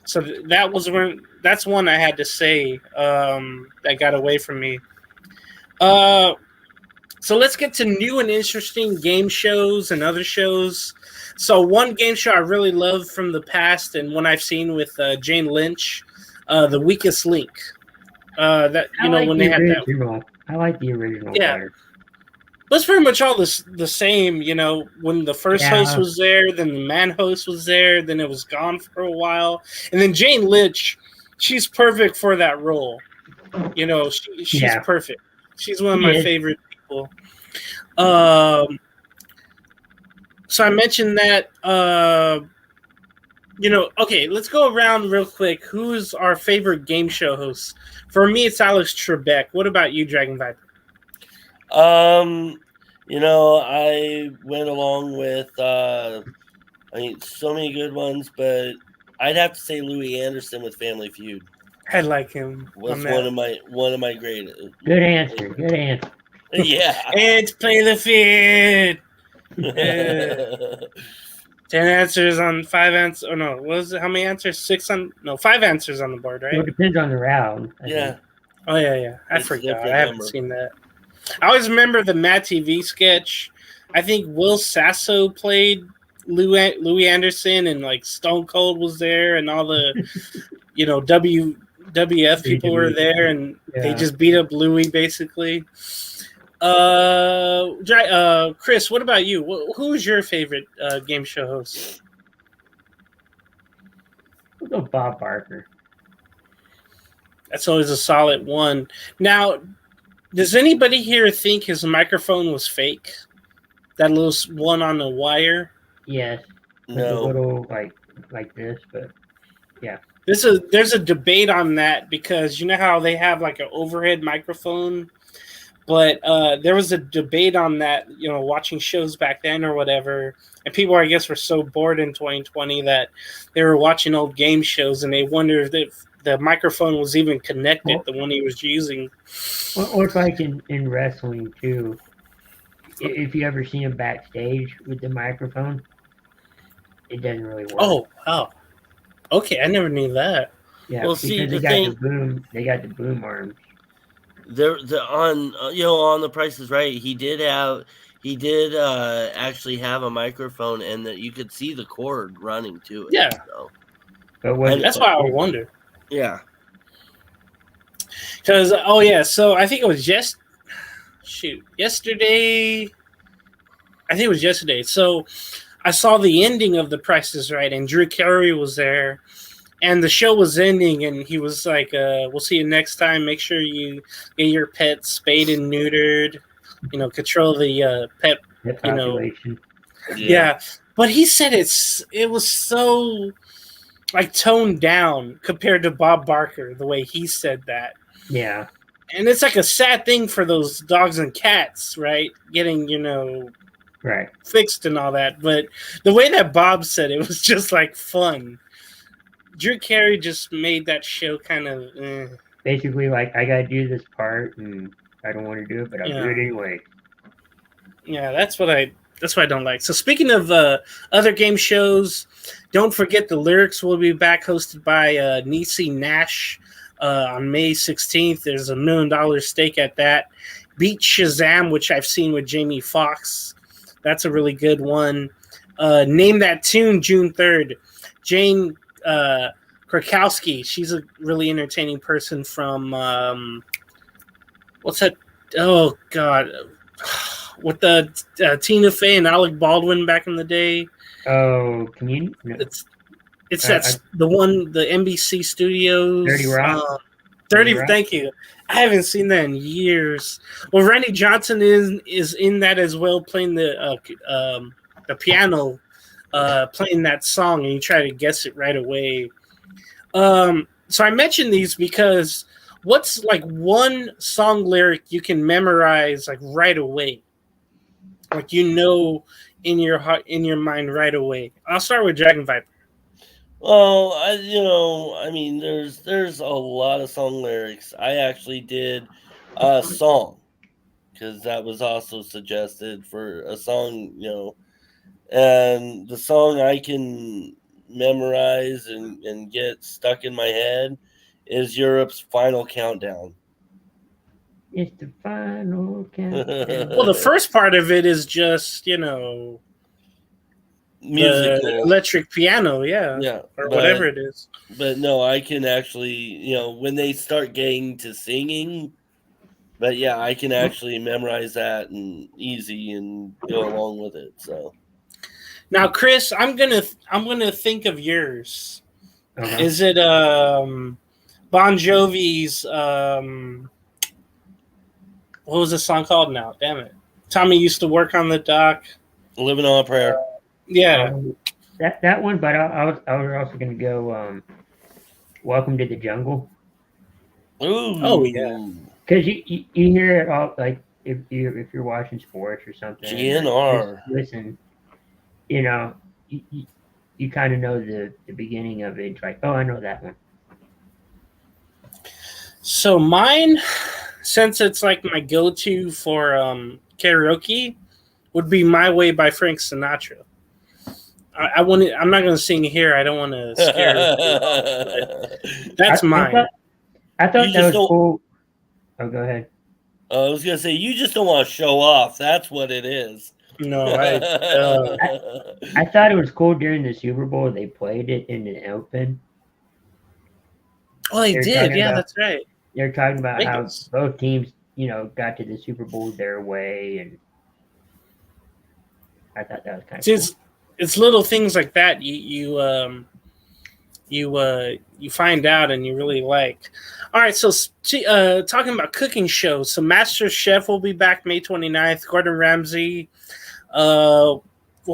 So that's one I had to say that got away from me. So let's get to new and interesting game shows and other shows. So one game show I really love from the past and one I've seen with Jane Lynch, The Weakest Link. When they had that. I like the original. Yeah. Better. That's pretty much all the same, when the first host was there, then the man host was there, then it was gone for a while. And then Jane Lynch, she's perfect for that role. She's perfect. She's one of my favorite people. So I mentioned that, okay, let's go around real quick. Who's our favorite game show host? For me, it's Alex Trebek. What about you, Dragon Viper? I went along with so many good ones, but I'd have to say Louis Anderson with Family Feud. I like him. Was one of my great. Good answer. Yeah. And play the field. 10 answers on 5 answers. Oh no, what was it? How many answers? 5 answers on the board, right? Well, it depends on the round. I think. Oh yeah. I forgot. I haven't seen that. I always remember the Mad TV sketch. I think Will Sasso played Louis Anderson, and like Stone Cold was there, and all the WWF people were there, and they just beat up Louis basically. Chris, what about you? Who's your favorite game show host? We'll go Bob Barker. That's always a solid one. Now, does anybody here think his microphone was fake? That little one on the wire? Yes. No. A little like this, but yeah. There's a debate on that because you know how they have like an overhead microphone, but there was a debate on that, watching shows back then or whatever, and people, I guess, were so bored in 2020 that they were watching old game shows and they wondered if the microphone was even connected, the one he was using. Or it's like in wrestling too. If you ever see him backstage with the microphone, it doesn't really work. Oh, wow. Okay, I never knew that. Yeah, well, because see, they got the boom arms. On The Price is Right, he did actually have a microphone, and that you could see the cord running to it. Yeah. So. But that's why I wonder. Yeah. Because oh yeah, so I think it was yesterday. I think it was yesterday. So I saw the ending of The Price is Right, and Drew Carey was there, and the show was ending, and he was like, "We'll see you next time. Make sure you get your pet spayed and neutered. You know, control the pet. The You know, population. yeah." But he said it was so like toned down compared to Bob Barker the way he said that. Yeah. And it's like a sad thing for those dogs and cats, right? Getting, Right. fixed and all that. But the way that Bob said it was just like fun. Drew Carey just made that show kind of. Basically, like, I gotta do this part, and I don't want to do it, but I'll do it anyway. Yeah, that's what I don't like. So speaking of other game shows, don't forget the Lyrics will be back, hosted by Niecy Nash on May 16th. There's $1 million stake at that. Beat Shazam, which I've seen with Jamie Foxx. That's a really good one. Name That Tune, June 3rd. Jane Krakowski. She's a really entertaining person from what's that? Oh God, with the Tina Fey and Alec Baldwin back in the day. Oh, can you? No. It's that's the one, the NBC Studios. 30 Rock. 30. Rock? Thank you. I haven't seen that in years. Well, Randy Johnson is in that as well, playing the piano, playing that song, and you try to guess it right away. So I mentioned these because what's like one song lyric you can memorize like right away, like in your heart, in your mind right away? I'll start with Dragon Viper. Well, I mean, there's a lot of song lyrics. I actually did a song because that was also suggested for a song, and the song I can memorize and get stuck in my head is Europe's Final Countdown. It's the final countdown. Well, the first part of it is just musical electric piano, or whatever it is. But no, I can actually, when they start getting to singing, but yeah, I can actually memorize that and easy and go along with it. So now, Chris, I'm gonna think of yours. Okay. Is it Bon Jovi's what was the song called now? Damn it. Tommy used to work on the dock. Living on a Prayer. Yeah. That one, but I was also going to go Welcome to the Jungle. Ooh. Oh, yeah. Because you hear it all, like, if you're watching sports or something. GNR. Listen, you kind of know the beginning of it. It's like, oh, I know that one. So mine, since it's like my go-to for karaoke, would be My Way by Frank Sinatra. I'm not going to sing here. I don't want to scare. That's mine. I thought that was cool. Oh, go ahead. I was going to say, you just don't want to show off. That's what it is. No, I thought it was cool during the Super Bowl. They played it in an open. Oh, they did. Yeah, that's right. They're talking about how both teams, got to the Super Bowl their way, and I thought that was kind of cool. It's little things like that you find out and you really like. All right, so talking about cooking shows, so Master Chef will be back May 29th. Gordon Ramsay will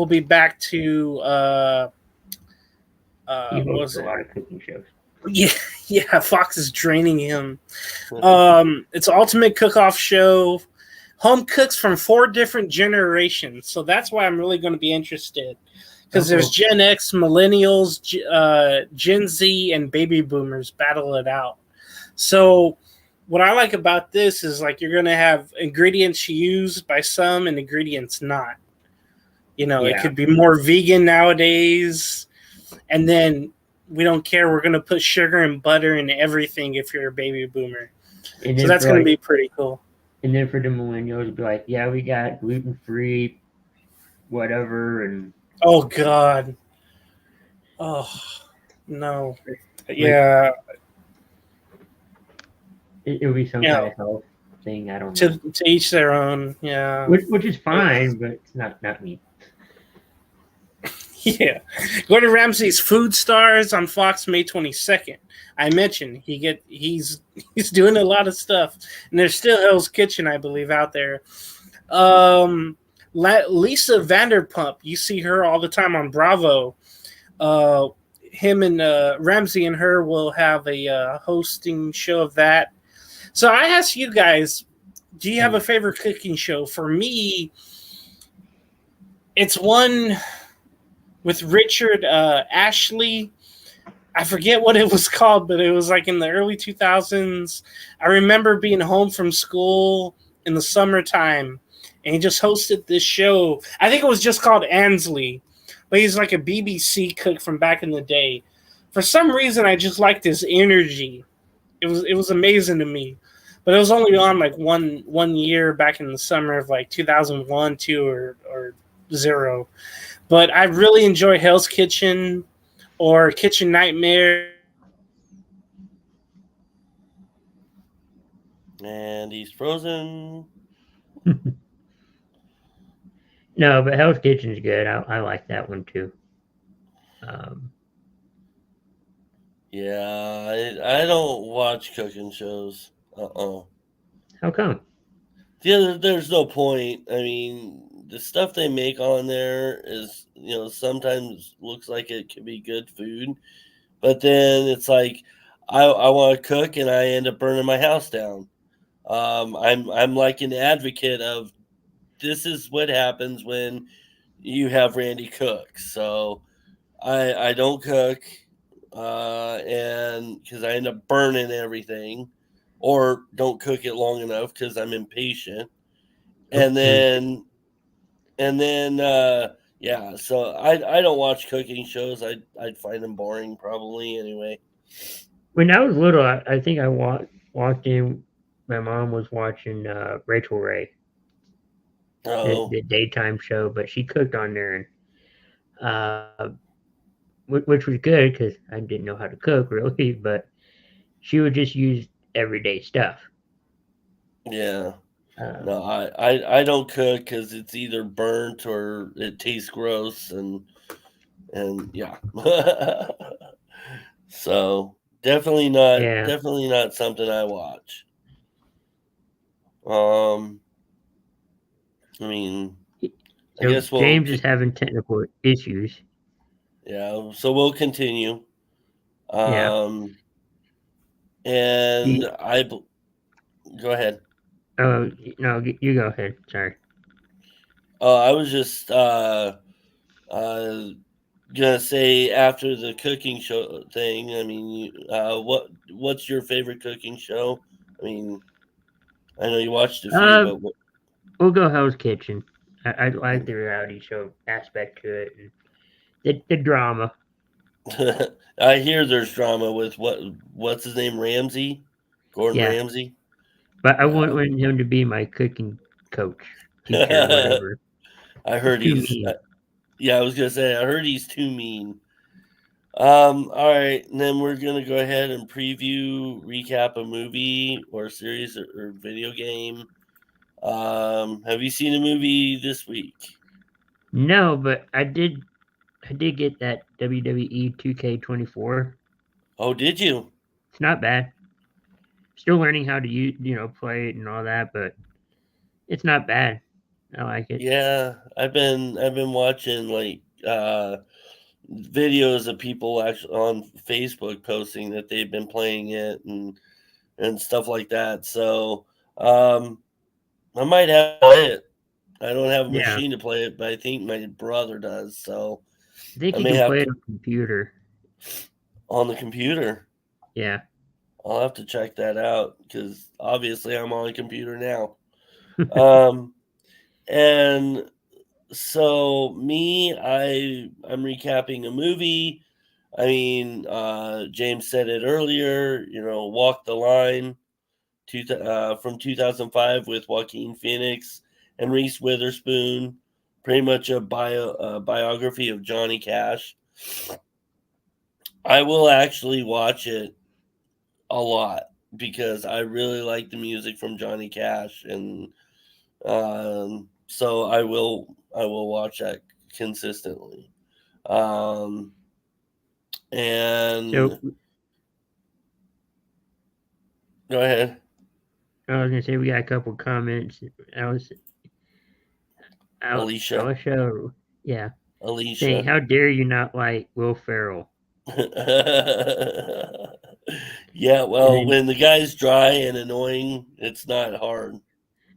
be back to he hosts a lot of cooking shows. Yeah, Fox is draining him. It's an ultimate cook-off show. Home cooks from 4 different generations. So that's why I'm really going to be interested. Because there's Gen X, Millennials, Gen Z, and Baby Boomers battle it out. So what I like about this is like you're going to have ingredients used by some and ingredients not. It could be more vegan nowadays. And then we don't care. We're going to put sugar and butter in everything if you're a baby boomer. So that's going to be pretty cool. And then for the millennials, it'd be like, yeah, we got gluten-free, whatever. And oh, God. Oh, no. Yeah. It'll be some Yeah. kind of health thing. I don't know. To each their own. Yeah. Which is fine, but it's not me. Yeah. Gordon Ramsay's Food Stars on Fox May 22nd. I mentioned he's doing a lot of stuff, and there's still Hell's Kitchen, I believe, out there. Lisa Vanderpump, you see her all the time on Bravo. Him and Ramsay and her will have a hosting show of that. So I ask you guys, do you have a favorite cooking show? For me, it's one with Richard Ashley. I forget what it was called, but it was like in the early 2000s. I remember being home from school in the summertime, and he just hosted this show. I think it was just called Ansley, but he's like a BBC cook from back in the day. For some reason, I just liked his energy. It was amazing to me. But it was only on like one year back in the summer of like 2001, 2, or 0. But I really enjoy Hell's Kitchen or Kitchen Nightmare. And he's frozen. No, but Hell's Kitchen's good. I like that one too. Yeah, I don't watch cooking shows. How come? There's no point. I mean, the stuff they make on there is, sometimes looks like it could be good food, but then it's like I want to cook and I end up burning my house down. I'm like an advocate of this is what happens when you have Randy cook. So I don't cook, and because I end up burning everything, or don't cook it long enough because I'm impatient, and then yeah. So I don't watch cooking shows. I'd find them boring probably anyway. When I was little, I think I walked in. My mom was watching Rachel Ray, the daytime show, but she cooked on there, and which was good because I didn't know how to cook really, but she would just use everyday stuff. Yeah. No, I don't cook because it's either burnt or it tastes gross, and yeah. So definitely not something I watch. I mean, I guess James is having technical issues. Yeah, so we'll continue. Yeah. And go ahead. Oh no, you go ahead. Sorry. I was just gonna say after the cooking show thing. I mean, what's your favorite cooking show? I mean, I know you watched a few, but we'll go Hell's Kitchen. I like the reality show aspect to it, and the drama. I hear there's drama with what's his name, Gordon Ramsay. But I want him to be my cooking coach, teacher, whatever. I heard he's I was gonna say I heard he's too mean. All right, and then we're gonna go ahead and recap a movie or series or video game. Have you seen a movie this week? No, but I did get that WWE 2K24. Oh, did you? It's not bad. Still learning how to play it and all that, but it's not bad. I like it. Yeah, I've been watching like videos of people actually on Facebook posting that they've been playing it and stuff like that. So I might have to play it. I don't have a machine to play it, but I think my brother does. So I think you can play it on the computer. On the computer? Yeah. I'll have to check that out because obviously I'm on a computer now. And so I'm recapping a movie. I mean, James said it earlier, Walk the Line from 2005 with Joaquin Phoenix and Reese Witherspoon, pretty much a biography of Johnny Cash. I will actually watch it a lot because I really like the music from Johnny Cash, and so I will watch that consistently. And So go ahead. I was gonna say we got a couple comments. Alicia. Yeah, Alicia. saying, "How dare you not like Will Ferrell?" Yeah, well, then- when the guy's dry and annoying, it's not hard. And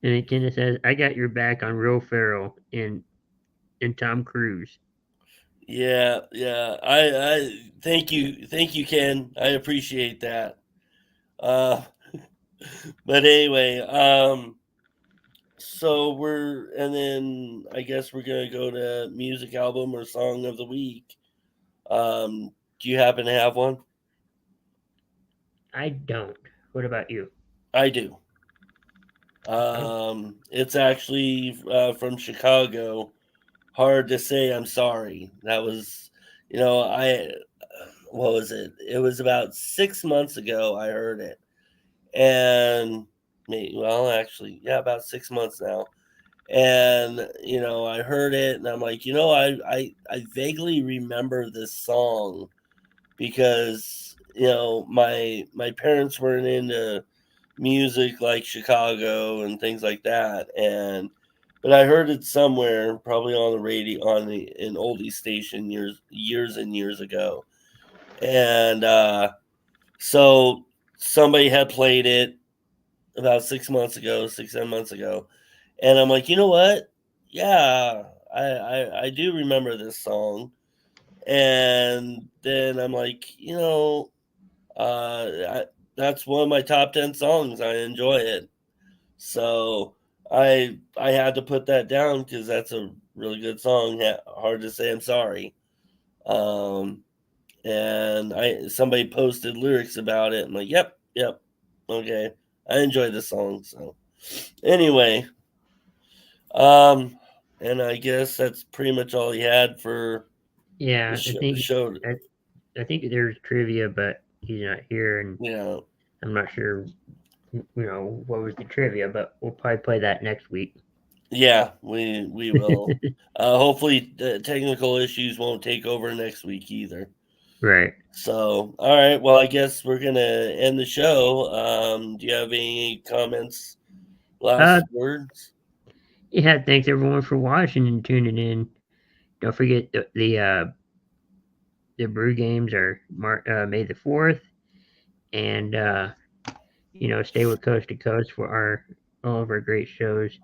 then Kenneth says, "I got your back on Will Ferrell and Tom Cruise." Yeah, yeah. I thank you, Ken. I appreciate that. But anyway, so and then I guess we're gonna go to music album or song of the week. Do you happen to have one? I don't. What about you? I do. It's actually from Chicago. Hard to say. I'm sorry. That was, what was it? It was about 6 months ago. I heard it, and actually, yeah, about 6 months now. And I heard it, and I'm like, I vaguely remember this song because my parents weren't into music like Chicago and things like that, but I heard it somewhere, probably on the radio, on an oldie station years and years ago, and so somebody had played it about 7 months ago, and I'm like, you know what? Yeah, I do remember this song, and then I'm like, that's one of my top 10 songs. I enjoy it. So I had to put that down because that's a really good song. Hard to say I'm sorry. And somebody posted lyrics about it. I'm like, yep, okay. I enjoy the song. So anyway, and I guess that's pretty much all he had for Yeah, the show. I think there's trivia, but he's not here, and Yeah. I'm not sure. What was the trivia, but we'll probably play that next week. Yeah, we will. Hopefully, the technical issues won't take over next week either. Right. So, all right. Well, I guess we're gonna end the show. Do you have any comments? Last words? Yeah, thanks everyone for watching and tuning in. Don't forget the brew games are May the 4th, and stay with Coast to Coast for all of our great shows.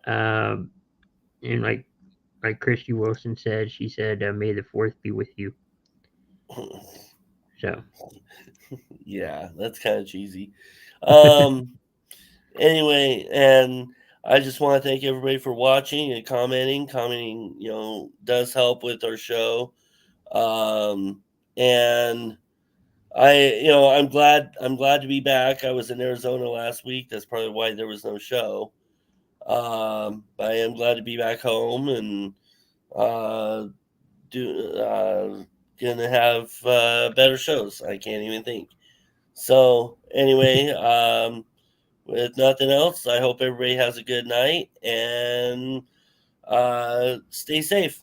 And like Christy Wilson said, she said, "May the 4th be with you." So Yeah, that's kind of cheesy. Anyway, and I just want to thank everybody for watching and commenting. Commenting, does help with our show. And I'm glad to be back. I was in Arizona last week. That's probably why there was no show. But I am glad to be back home and gonna have better shows. I can't even think. So anyway, with nothing else, I hope everybody has a good night and stay safe.